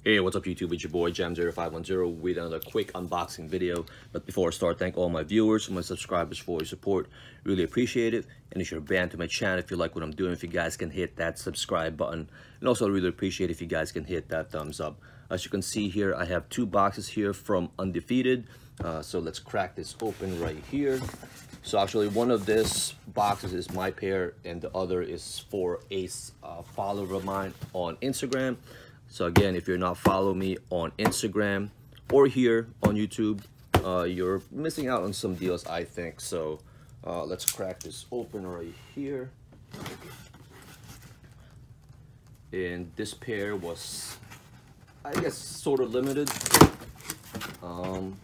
Hey, what's up YouTube? It's your boy Jam0510 with another quick unboxing video. But before I start, thank all my viewers and my subscribers for your support. Really appreciate it. And if you're a fan to my channel, if you like what I'm doing, if you guys can hit that subscribe button. And also I really appreciate if you guys can hit that thumbs up. As you can see here, I have two boxes here from Undefeated. So let's crack this open right here. So actually one of this boxes is my pair and the other is for a follower of mine on Instagram. So again, if you're not following me on Instagram or here on YouTube, you're missing out on some deals, I think. So let's crack this open right here. And this pair was, I guess, sort of limited. Open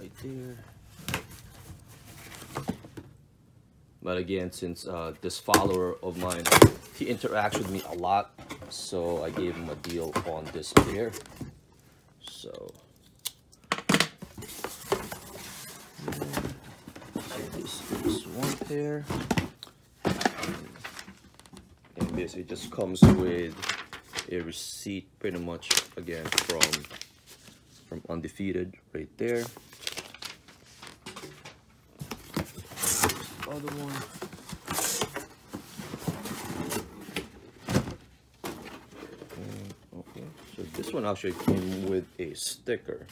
right there. But again, since this follower of mine, he interacts with me a lot, so I gave him a deal on this pair. So this is one pair, and basically it just comes with a receipt, pretty much again from Undefeated right there. Other one. Okay, so this one actually came with a sticker.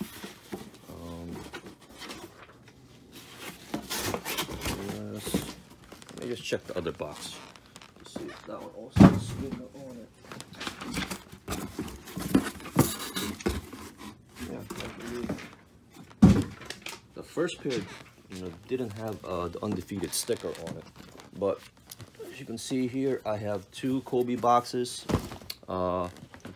Yes. Let me just check the other box to see if that one also has a sticker on it. Yeah, I believe the first pair, didn't have the Undefeated sticker on it, but as you can see here, I have two Kobe boxes.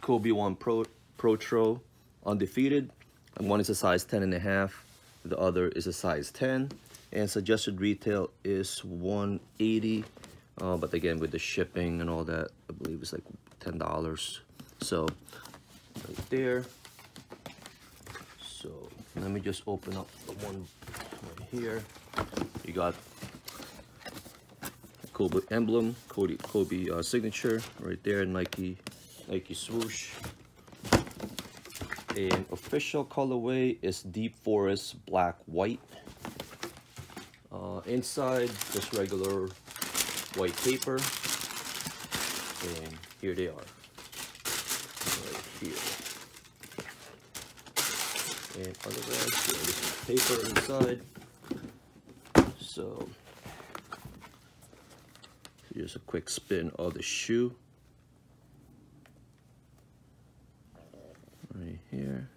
Kobe 1 Protro Undefeated, and one is a size 10.5, the other is a size 10, and suggested retail is $180, but again with the shipping and all that, I believe it's like $10. So right there. So let me just open up the one right here. You got Kobe emblem, Kobe signature right there, Nike swoosh. And official colorway is Deep Forest Black White. Inside, just regular white paper. And here they are, right here. And otherwise, this is paper inside. So here's a quick spin of the shoe right here.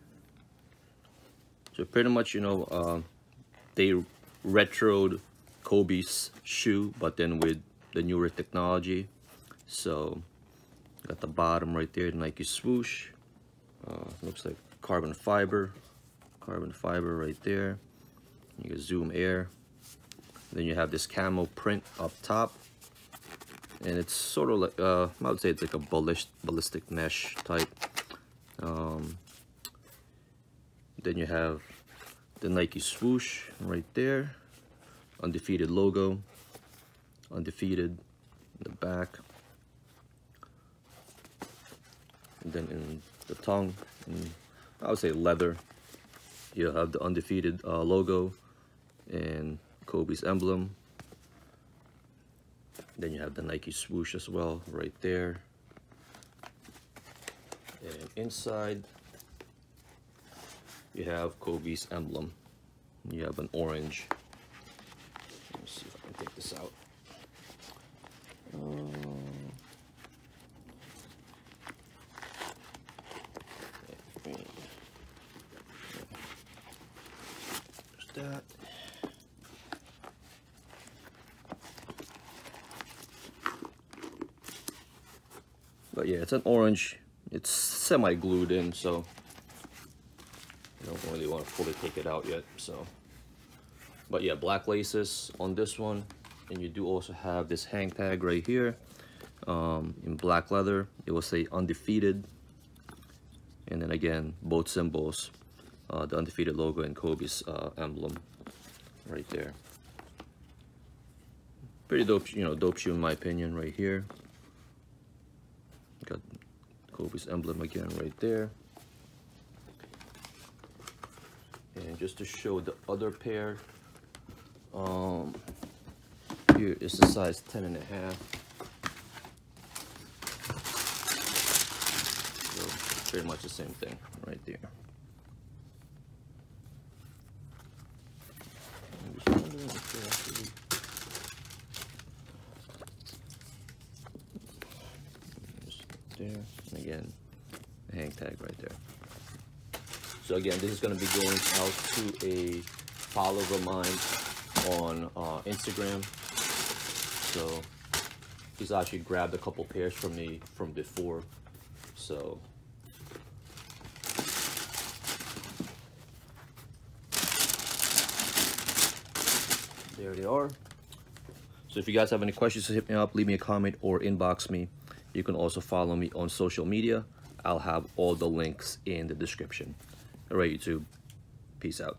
So pretty much, they retroed Kobe's shoe, but then with the newer technology. So got the bottom right there, Nike swoosh. Looks like carbon fiber right there. You can zoom air. Then you have this camo print up top, and it's sort of like I would say it's like a ballistic mesh type. Then you have the Nike swoosh right there, Undefeated logo, Undefeated in the back, and then in the tongue, I would say leather, you have the Undefeated logo and Kobe's emblem. Then you have the Nike swoosh as well right there. And inside you have Kobe's emblem. You have an orange. Let me see if I can take this out. There's that. But yeah, it's an orange. It's semi-glued in, so I don't really want to fully take it out yet. So, but yeah, black laces on this one, and you do also have this hang tag right here, in black leather. It will say Undefeated, and then again both symbols, the Undefeated logo and Kobe's emblem right there. Pretty dope, dope shoe in my opinion right here. Got Kobe's emblem again right there. And just to show the other pair, here is the size 10.5. So pretty much the same thing right there. There, and again, a hang tag right there. So again, this is going to be going out to a follower of mine on Instagram. So he's actually grabbed a couple pairs from me from before. So there they are. So if you guys have any questions, hit me up, leave me a comment, or inbox me. You can also follow me on social media. I'll have all the links in the description. All right, YouTube. Peace out.